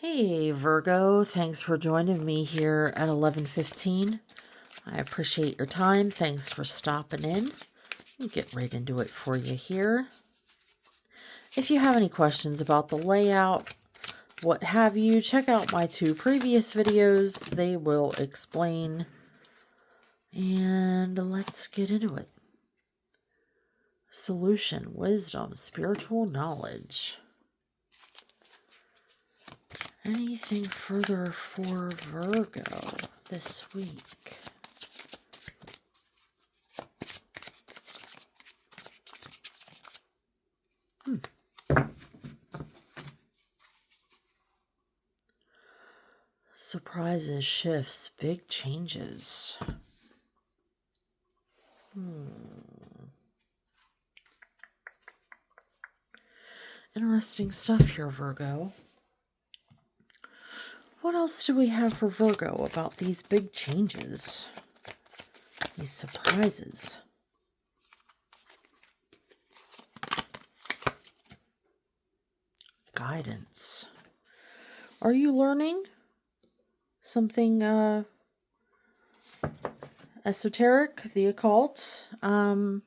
Hey Virgo, thanks for joining me here at 11:15. I appreciate your time. Thanks for stopping in. We'll get right into it for you here. If you have any questions about the layout, what have you, check out my two previous videos. They will explain. And let's get into it. Solution, wisdom, spiritual knowledge. Anything further for Virgo this week? Surprises, shifts, big changes. Interesting stuff here, Virgo. What else do we have for Virgo about these big changes? These surprises. Guidance. Are you learning something esoteric, the occult? Are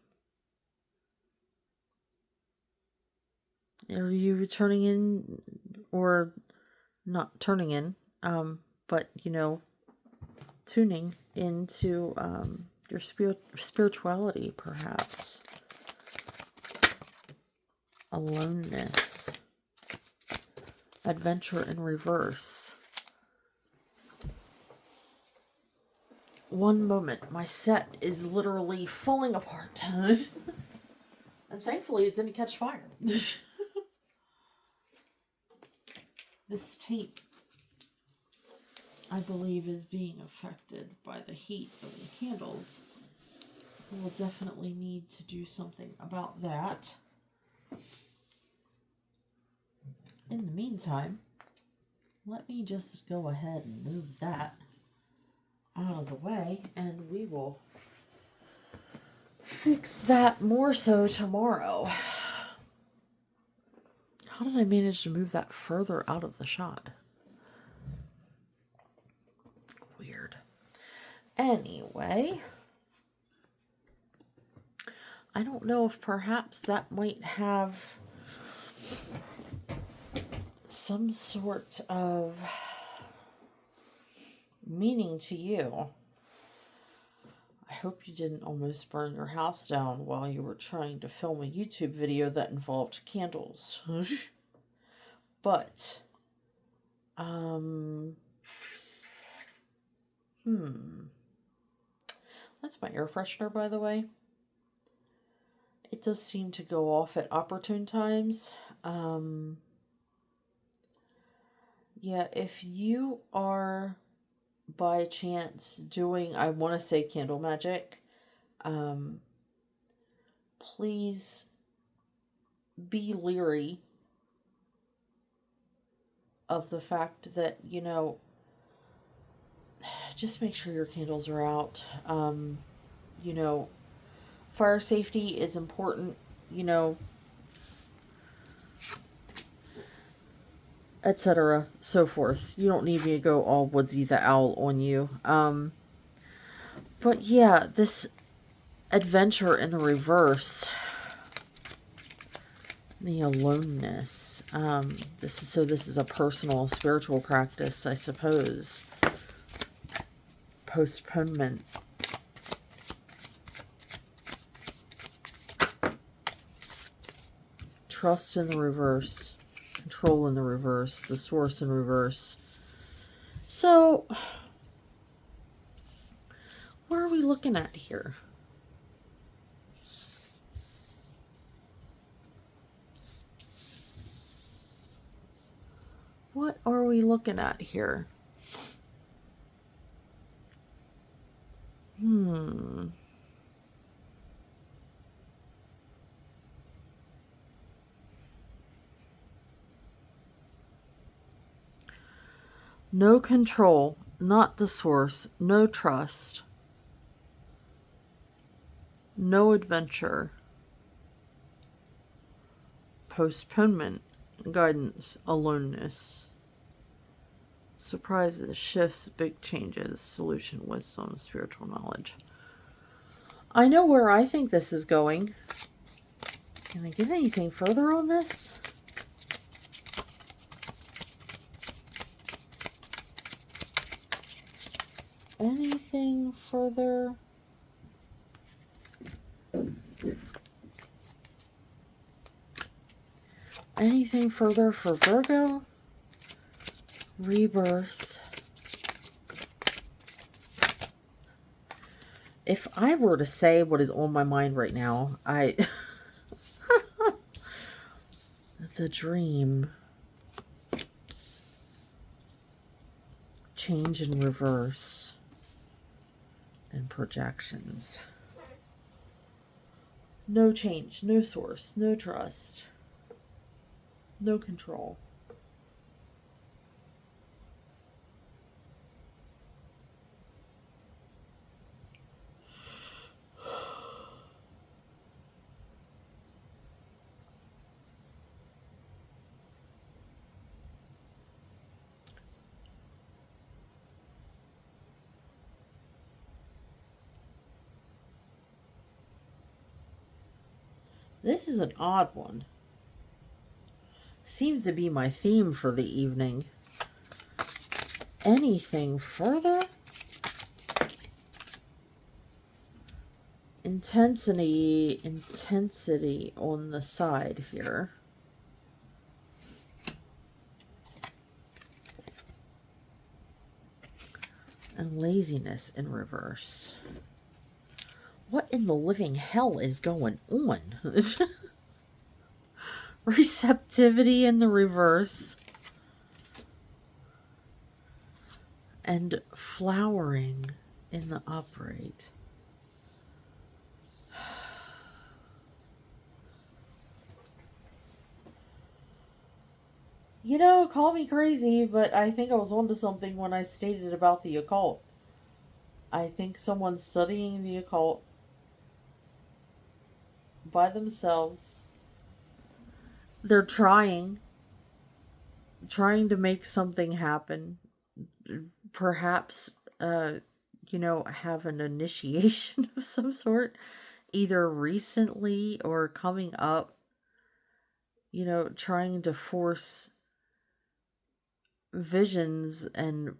you turning in, or not turning in, but, tuning into your spirituality, perhaps? Aloneness. Adventure in reverse. One moment, my set is literally falling apart. And thankfully it didn't catch fire. This tape, I believe, is being affected by the heat of the candles. We'll definitely need to do something about that. In the meantime, let me just go ahead and move that out of the way, and we will fix that more so tomorrow. How did I manage to move that further out of the shot? Weird. Anyway, I don't know if perhaps that might have some sort of meaning to you. I hope you didn't almost burn your house down while you were trying to film a YouTube video that involved candles. But, that's my air freshener, by the way. It does seem to go off at opportune times. Yeah, if you are by chance doing, I want to say, candle magic, please be leery of the fact that, just make sure your candles are out. Fire safety is important, etc., so forth. You don't need me to go all Woodsy the Owl on you. But yeah, this adventure in the reverse, the aloneness. This is a personal spiritual practice, I suppose. Postponement. Trust in the reverse. Control in the reverse. The source in reverse. So, what are we looking at here? What are we looking at here? No control, not the source. No trust. No adventure. Postponement. Guidance. Aloneness. Surprises, shifts, big changes, solution, wisdom, spiritual knowledge. I know where I think this is going. Can I get anything further on this? Anything further? Anything further for Virgo? Rebirth. If I were to say what is on my mind right now, the dream. Change in reverse. And projections. No change, no source, no trust, no control. This is an odd one. Seems to be my theme for the evening. Anything further? Intensity on the side here. And laziness in reverse. What in the living hell is going on? Receptivity in the reverse. And flowering in the upright. You know, call me crazy, but I think I was onto something when I stated about the occult. I think someone's studying the occult by themselves. They're trying to make something happen. Perhaps, have an initiation of some sort, either recently or coming up. Trying to force visions and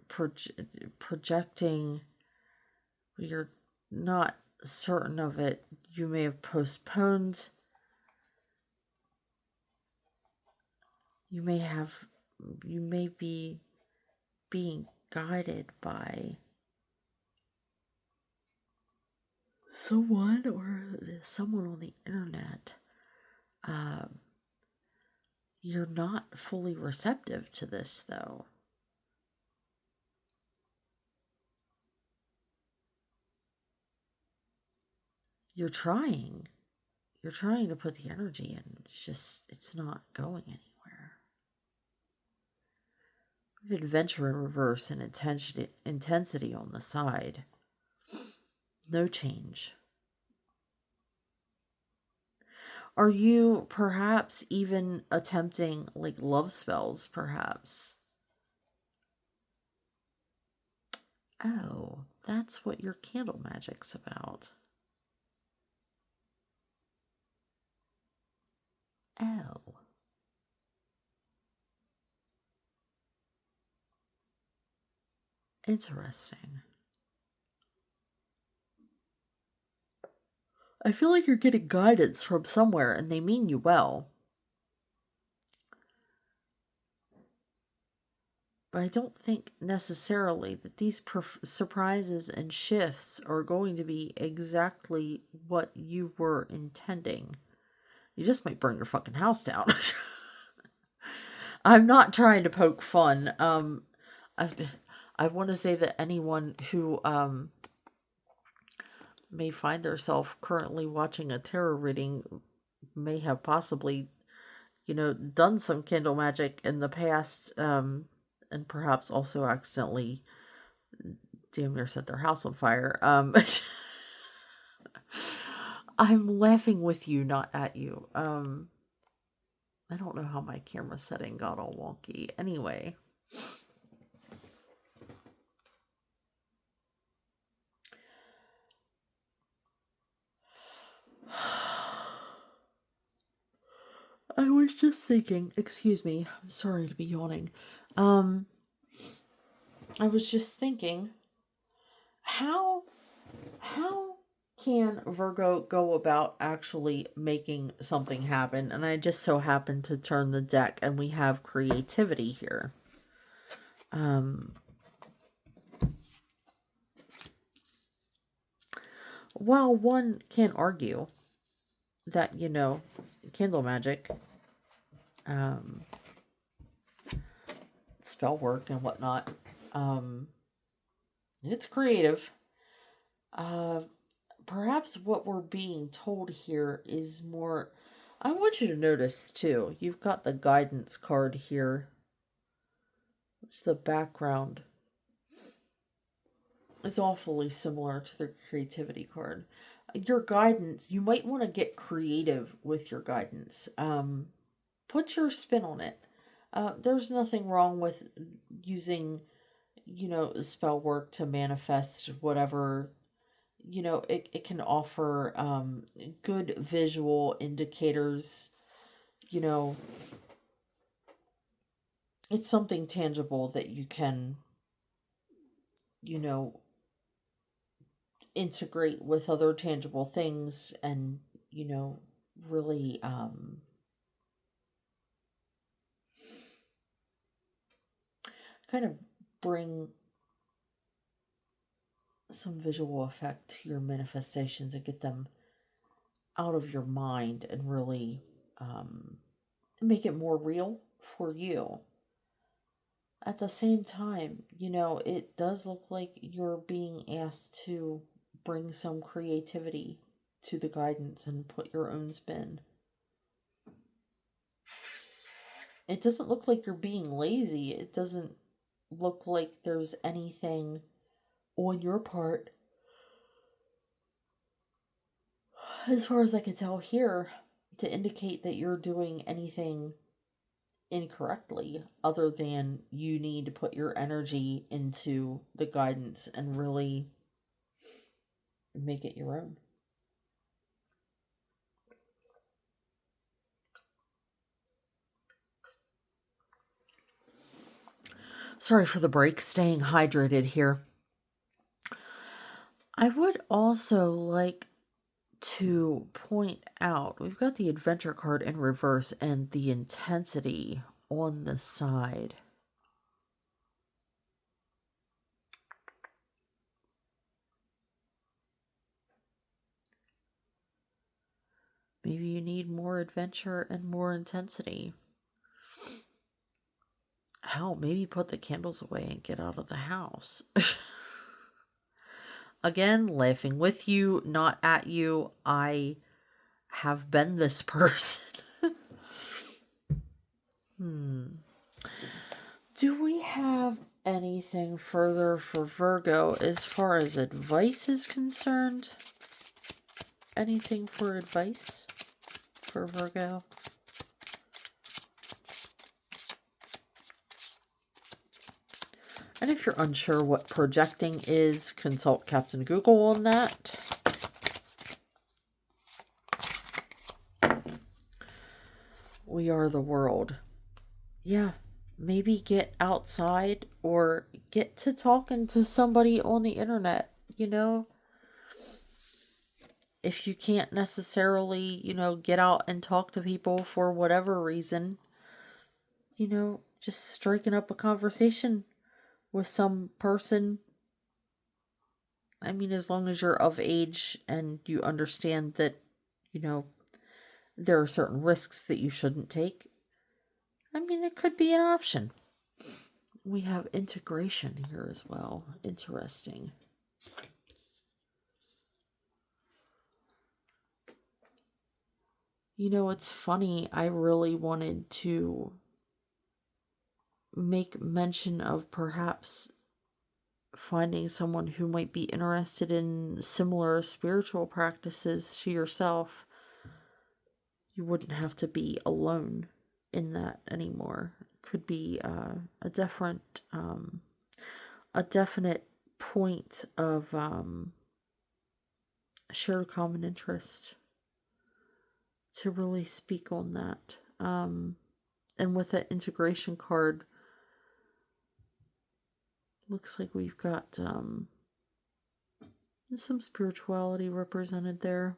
projecting. You're not certain of it. You may have postponed. You may be being guided by someone on the internet. You're not fully receptive to this, though. You're trying to put the energy in. It's not going anywhere. Adventure in reverse and intensity on the side. No change. Are you perhaps even attempting like love spells, perhaps? Oh, that's what your candle magic's about. Oh. Interesting. I feel like you're getting guidance from somewhere and they mean you well. But I don't think necessarily that these surprises and shifts are going to be exactly what you were intending. You just might burn your fucking house down. I'm not trying to poke fun. I want to say that anyone who may find themselves currently watching a tarot reading may have possibly, done some candle magic in the past, and perhaps also accidentally damn near set their house on fire. I'm laughing with you, not at you. I don't know how my camera setting got all wonky. Anyway, I was just thinking, excuse me, I'm sorry to be yawning. Um, I was just thinking, how how can Virgo go about actually making something happen? And I just so happened to turn the deck and we have creativity here. Um, while one can argue that, candle magic, um, spell work and whatnot, um, it's creative. Uh, Perhaps what we're being told here is more. I want you to notice too, you've got the guidance card here, which the background is awfully similar to the creativity card. Your guidance, you might want to get creative with your guidance. Put your spin on it. There's nothing wrong with using, spell work to manifest whatever. It can offer good visual indicators. You know, it's something tangible that you can, you know, integrate with other tangible things and, really kind of bring some visual effect to your manifestations and get them out of your mind and really make it more real for you. At the same time, it does look like you're being asked to bring some creativity to the guidance and put your own spin. It doesn't look like you're being lazy. It doesn't look like there's anything on your part, as far as I can tell here, to indicate that you're doing anything incorrectly, other than you need to put your energy into the guidance and really make it your own. Sorry for the break, staying hydrated here. I would also like to point out we've got the adventure card in reverse and the intensity on the side. Maybe you need more adventure and more intensity. Hell, maybe put the candles away and get out of the house. Again, laughing with you, not at you. I have been this person. Do we have anything further for Virgo as far as advice is concerned? Anything for advice for Virgo? And if you're unsure what projecting is, consult Captain Google on that. We are the world. Yeah, maybe get outside or get to talking to somebody on the internet, If you can't necessarily, get out and talk to people for whatever reason, just striking up a conversation with some person. I mean, as long as you're of age and you understand that, there are certain risks that you shouldn't take. I mean, it could be an option. We have integration here as well. Interesting. It's funny. I really wanted to make mention of perhaps finding someone who might be interested in similar spiritual practices to yourself. You wouldn't have to be alone in that anymore. Could be a different, a definite point of shared common interest to really speak on that. And with that integration card, looks like we've got some spirituality represented there.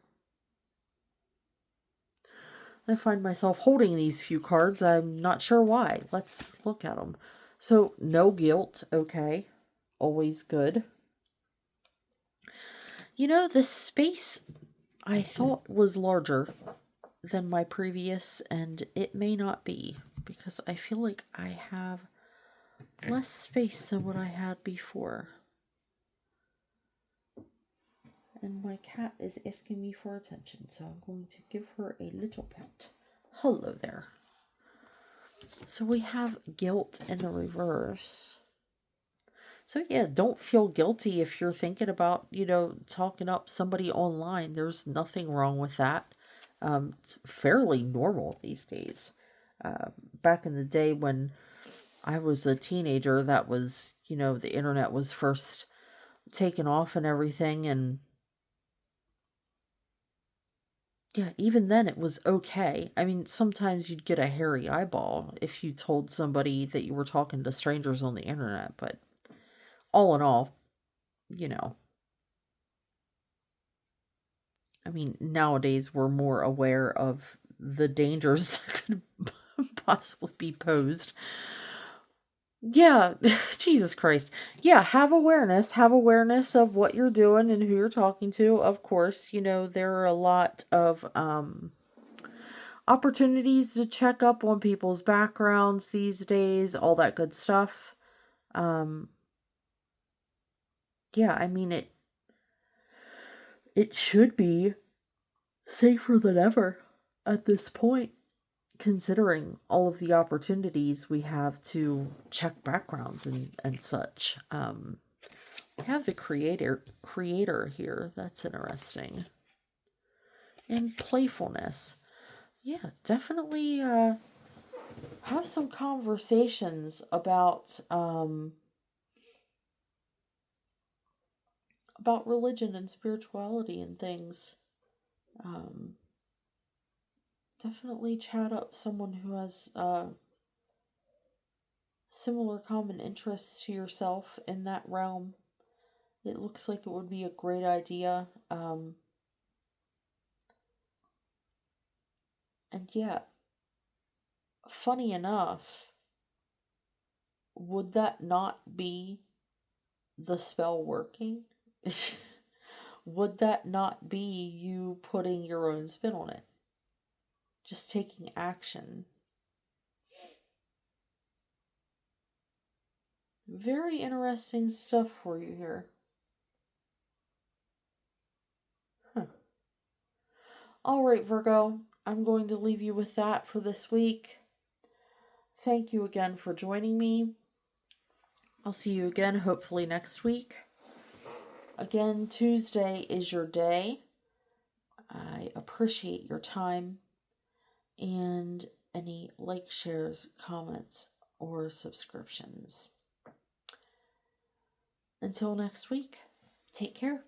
I find myself holding these few cards. I'm not sure why. Let's look at them. So, no guilt. Okay. Always good. You know, the space I thought was larger than my previous, and it may not be, because I feel like I have less space than what I had before. And my cat is asking me for attention, so I'm going to give her a little pet. Hello there. So we have guilt in the reverse. So yeah, don't feel guilty if you're thinking about, talking up somebody online. There's nothing wrong with that. It's fairly normal these days. Back in the day when I was a teenager, that was, the internet was first taken off and everything, and yeah, even then it was okay. I mean, sometimes you'd get a hairy eyeball if you told somebody that you were talking to strangers on the internet, but all in all, you know, I mean, nowadays we're more aware of the dangers that could possibly be posed. Yeah, Jesus Christ. Yeah, have awareness. Have awareness of what you're doing and who you're talking to. Of course, there are a lot of opportunities to check up on people's backgrounds these days, all that good stuff. Yeah, I mean it should be safer than ever at this point, considering all of the opportunities we have to check backgrounds and such. We have the creator here. That's interesting. And playfulness. Yeah, definitely have some conversations about religion and spirituality and things. Definitely chat up someone who has similar common interests to yourself in that realm. It looks like it would be a great idea. And yeah, funny enough, would that not be the spell working? Would that not be you putting your own spin on it? Just taking action. Very interesting stuff for you here. Huh. All right, Virgo, I'm going to leave you with that for this week. Thank you again for joining me. I'll see you again hopefully next week. Again, Tuesday is your day. I appreciate your time and any like, shares, comments, or subscriptions. Until next week, take care.